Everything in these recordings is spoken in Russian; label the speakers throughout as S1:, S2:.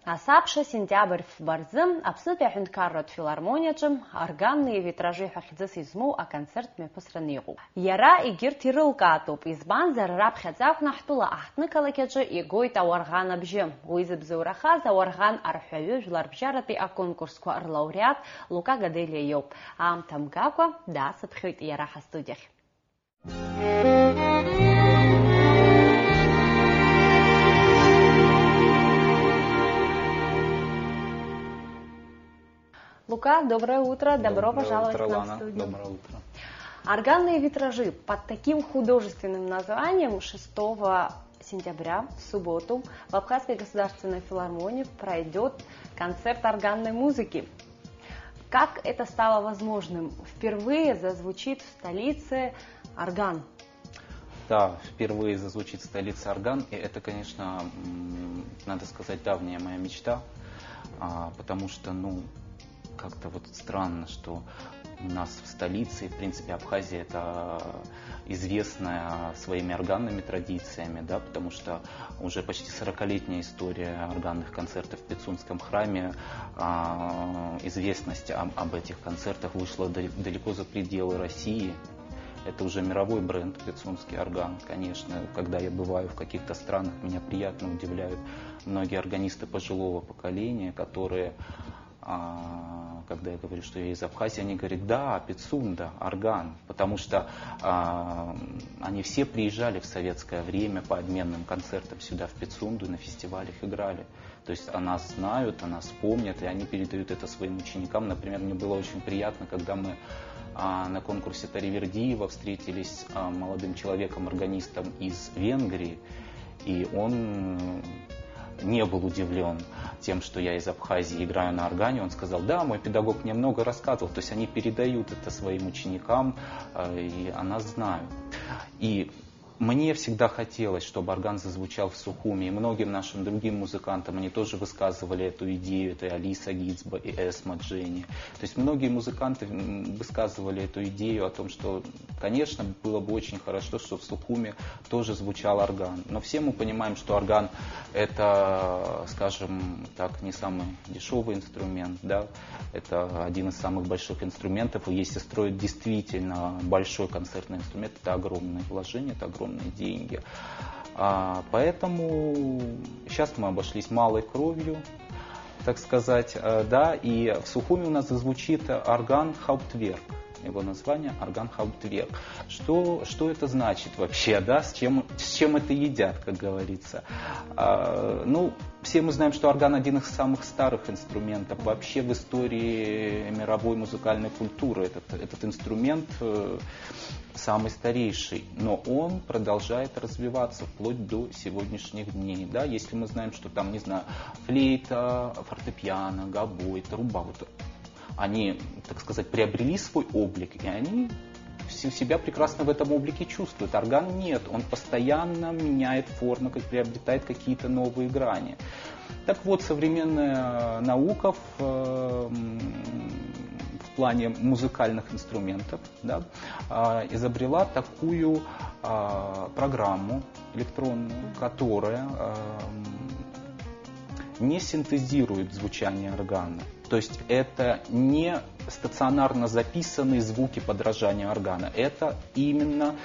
S1: Асапша сентябрь барзым, Апсыпя Хюндкаррот филармонияджым, органные витражи хахидзас изму, а концерт мепосранигу. Яра игир тирылкатуп, избан зарраб хядзак нахтула ахтныкалакеджи и гойта органа бжим. Уизыб заураха за орган архавю жларбжараты а конкурску лауреат Лука Гаделиёв. Ам тамгаква да сапхит яраха студиях. Лука, доброе утро, добро пожаловать к нам в студию.
S2: Доброе утро.
S1: Органные витражи под таким художественным названием 6 сентября в субботу в Абхазской государственной филармонии пройдет концерт органной музыки. Как это стало возможным? Впервые зазвучит в столице орган.
S2: Да, впервые зазвучит в столице орган, и это, конечно, надо сказать, давняя моя мечта, потому что, как-то вот странно, что у нас в столице, в принципе, Абхазия это известная своими органными традициями, да, потому что уже почти 40-летняя история органных концертов в Пицунском храме, известность об этих концертах вышла далеко за пределы России. Это уже мировой бренд, Пицунский орган, конечно. Когда я бываю в каких-то странах, меня приятно удивляют многие органисты пожилого поколения, которые... Когда я говорю, что я из Абхазии, они говорят, да, Пицунда, орган, потому что они все приезжали в советское время по обменным концертам сюда, в Пицунду, и на фестивалях играли. То есть о нас знают, о нас помнят, и они передают это своим ученикам. Например, мне было очень приятно, когда мы на конкурсе Таривердиева встретились с молодым человеком, органистом из Венгрии, и он... не был удивлен тем, что я из Абхазии играю на органе. Он сказал, да, мой педагог мне много рассказывал. То есть они передают это своим ученикам, и о нас знают. И мне всегда хотелось, чтобы орган зазвучал в Сухуми. И многим нашим другим музыкантам они тоже высказывали эту идею. Это и Алиса Гицба, и Эсма Дженни. То есть многие музыканты высказывали эту идею о том, что, конечно, было бы очень хорошо, что в Сухуми тоже звучал орган. Но все мы понимаем, что орган это, скажем так, не самый дешевый инструмент. Да? Это один из самых больших инструментов. И если строить действительно большой концертный инструмент, это огромные вложения, это огромные деньги. Поэтому сейчас мы обошлись малой кровью, так сказать, да, и в Сухуми у нас зазвучит орган Хауптверк. Его название орган Хауптверк. Что это значит вообще, да, с чем это едят, как говорится. Все мы знаем, что орган один из самых старых инструментов вообще в истории мировой музыкальной культуры. Этот инструмент самый старейший, но он продолжает развиваться вплоть до сегодняшних дней. Да? Если мы знаем, что там, не знаю, флейта, фортепиано, гобой, труба, вот, они, так сказать, приобрели свой облик, и они себя прекрасно в этом облике чувствуют. Орган нет, он постоянно меняет форму, приобретает какие-то новые грани. Так вот, современная наука в плане музыкальных инструментов, да, изобрела такую программу электронную, которая не синтезирует звучание органа. То есть это не стационарно записанные звуки подражания органа. Это именно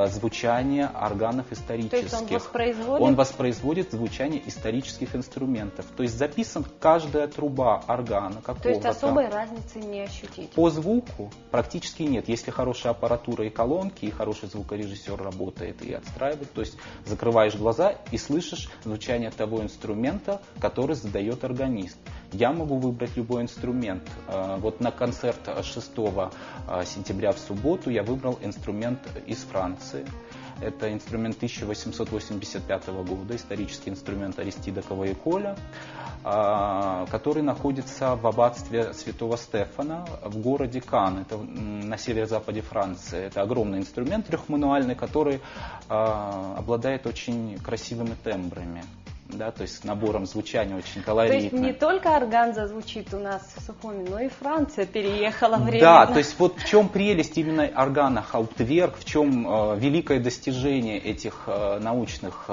S2: звучание органов исторических.
S1: То есть
S2: он воспроизводит звучание исторических инструментов. То есть записан каждая труба органа какого-то.
S1: То есть особой разницы не ощутить?
S2: По звуку практически нет. Если хорошая аппаратура и колонки, и хороший звукорежиссер работает и отстраивает, то есть закрываешь глаза и слышишь звучание того инструмента, который задает органист. Я могу выбрать любой инструмент. Вот на концерт 6 сентября в субботу я выбрал инструмент из Франции. Это инструмент 1885 года, исторический инструмент Аристида Каваеколя, который находится в аббатстве Святого Стефана в городе Кан, это на северо-западе Франции. Это огромный инструмент трехмануальный, который обладает очень красивыми тембрами. да, то есть с набором звучания очень
S1: То есть
S2: колоритным.
S1: не только орган зазвучит у нас в Сухуми, но и Франция переехала временно.
S2: Да, то есть вот в чем прелесть именно органа Hauptwerk, в чем великое достижение этих научных,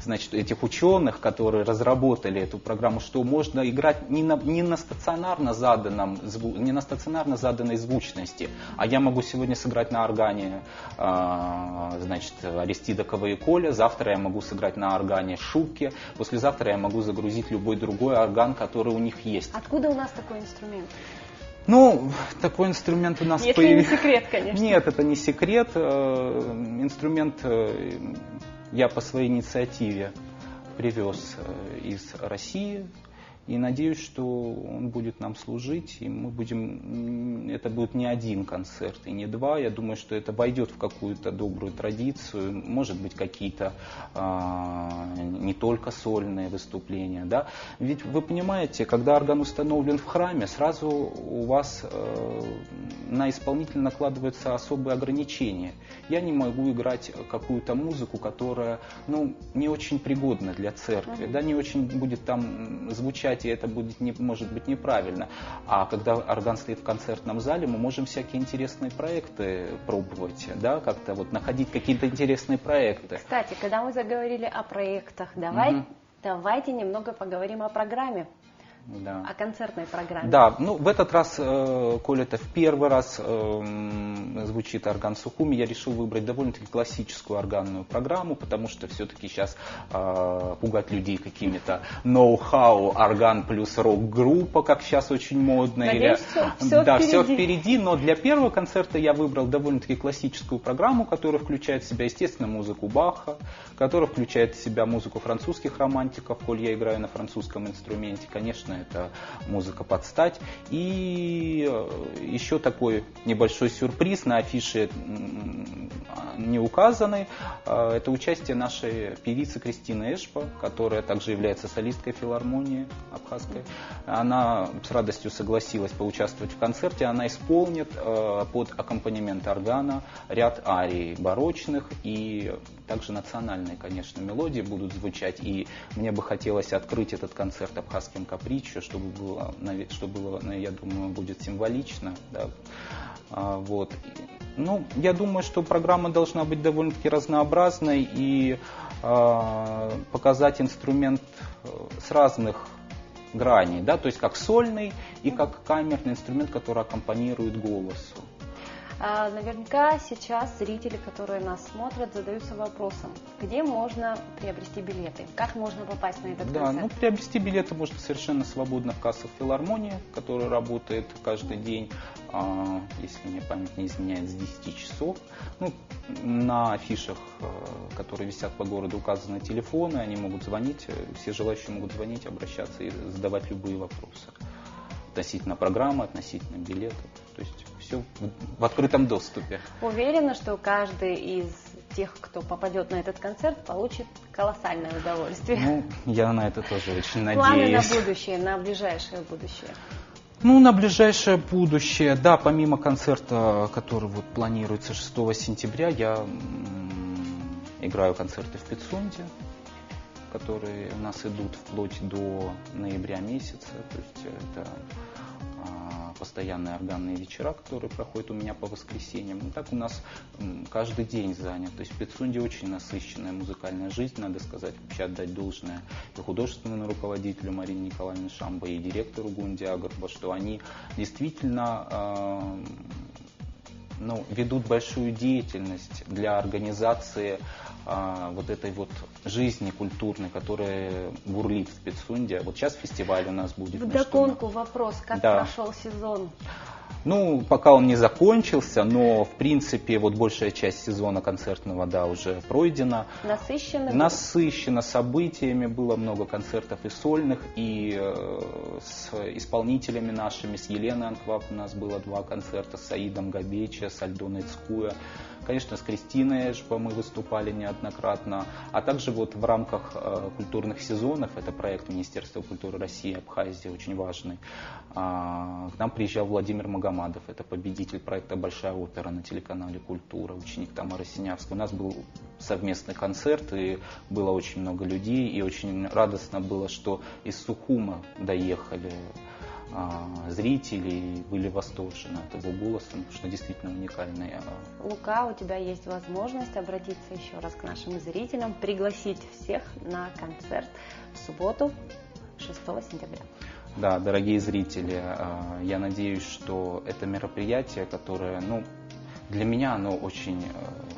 S2: значит, этих ученых, которые разработали эту программу, что можно играть не на стационарно заданной звучности, а я могу сегодня сыграть на органе, значит, Аристида Каваиколя, завтра я могу сыграть на органе Шубке, послезавтра я могу загрузить любой другой орган, который у них есть.
S1: Откуда у нас такой инструмент?
S2: Ну, такой инструмент у нас
S1: Если
S2: появился.
S1: не секрет, конечно.
S2: Нет, это не секрет. Инструмент я по своей инициативе привез из России. И надеюсь, что он будет нам служить, и мы будем, это будет не один концерт и не два. Я думаю, что это войдет в какую-то добрую традицию, может быть, какие-то не только сольные выступления. Да? Ведь вы понимаете, когда орган установлен в храме, сразу у вас на исполнителя накладываются особые ограничения. Я не могу играть какую-то музыку, которая не очень пригодна для церкви, да, не очень будет там звучать, и это будет может быть неправильно. А когда орган стоит в концертном зале, мы можем всякие интересные проекты пробовать, да, как-то вот находить какие-то интересные проекты.
S1: Кстати, когда мы заговорили о проектах, давайте немного поговорим о программе.
S2: Да.
S1: О концертной программе.
S2: Да, в этот раз, коль это в первый раз звучит орган Сухуми, я решил выбрать довольно-таки классическую органную программу, потому что все-таки сейчас пугать людей какими-то ноу-хау, орган плюс рок-группа, как сейчас очень модно.
S1: Надеюсь,
S2: все впереди, но для первого концерта я выбрал довольно-таки классическую программу, которая включает в себя, естественно, музыку Баха, которая включает в себя музыку французских романтиков, коль я играю на французском инструменте, конечно, это музыка под стать. И еще такой небольшой сюрприз, на афише не указанный, это участие нашей певицы Кристины Эшпа, которая также является солисткой филармонии абхазской. Она с радостью согласилась поучаствовать в концерте, она исполнит под аккомпанемент органа ряд арий барочных, и также национальные, конечно, мелодии будут звучать, и мне бы хотелось открыть этот концерт абхазским капричо, чтобы было, я думаю, будет символично. Да. Вот. Я думаю, что программа должна быть довольно-таки разнообразной и показать инструмент с разных граней, да, то есть как сольный и как камерный инструмент, который аккомпанирует голосу.
S1: Наверняка сейчас зрители, которые нас смотрят, задаются вопросом, где можно приобрести билеты, как можно попасть на этот концерт?
S2: Да, приобрести билеты можно совершенно свободно в кассах филармонии, которая работает каждый день, если мне память не изменяет, с 10 часов. На афишах, которые висят по городу, указаны телефоны, они могут звонить, все желающие могут звонить, обращаться и задавать любые вопросы относительно программы, относительно билетов. То есть все в открытом доступе.
S1: Уверена, что каждый из тех, кто попадет на этот концерт, получит колоссальное удовольствие.
S2: Я на это тоже очень надеюсь.
S1: Планы на будущее, на ближайшее будущее?
S2: На ближайшее будущее, да, помимо концерта, который планируется 6 сентября, я играю концерты в Пицунде, которые у нас идут вплоть до ноября месяца. То есть это постоянные органные вечера, которые проходят у меня по воскресеньям. Так у нас каждый день занят. То есть в Пицунде очень насыщенная музыкальная жизнь, надо сказать, вообще отдать должное и художественному руководителю Марине Николаевне Шамбо, и директору Гунди Агарба, что они действительно ведут большую деятельность для организации этой жизни культурной, которая бурлит в Пицунде. Вот сейчас фестиваль у нас будет.
S1: Вдогонку вопрос, как прошел сезон?
S2: Пока он не закончился, но в принципе большая часть сезона концертного, уже пройдена. Насыщенно событиями, было много концертов и сольных, и с исполнителями нашими, с Еленой Анквап у нас было 2 концерта, с Саидом Габеча, с Альдоной Цкуя. Конечно, с Кристиной Эшба мы выступали неоднократно, а также вот в рамках культурных сезонов, это проект Министерства культуры России, Абхазии, очень важный, к нам приезжал Владимир Магомадов, это победитель проекта «Большая опера» на телеканале «Культура», ученик Тамары Синявской. У нас был совместный концерт, и было очень много людей, и очень радостно было, что из Сухума доехали зрители, были восторжены от его голоса, потому что действительно уникальный.
S1: Лука, у тебя есть возможность обратиться еще раз к нашим зрителям, пригласить всех на концерт в субботу, 6 сентября.
S2: Да, дорогие зрители, я надеюсь, что это мероприятие, которое, для меня оно очень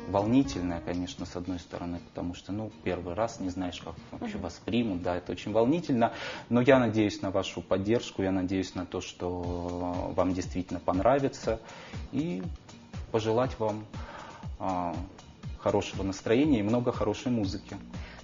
S2: волнительное, конечно, с одной стороны, потому что, первый раз не знаешь, как вообще воспримут, да, это очень волнительно, но я надеюсь на вашу поддержку, я надеюсь на то, что вам действительно понравится, и пожелать вам хорошего настроения и много хорошей музыки.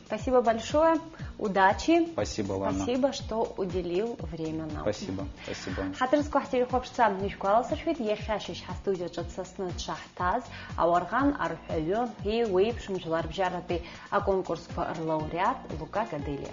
S1: Спасибо большое, удачи.
S2: Спасибо, Лана.
S1: Спасибо, что уделил время нам.
S2: Спасибо, спасибо.
S1: Хатырско хатири хопшца нишкуаласашвит ехашиш хастудио чатсасны шахтаз, аварган архайо и вейпшим жларбжараты, а конкурс лауреат Лука Гадылия.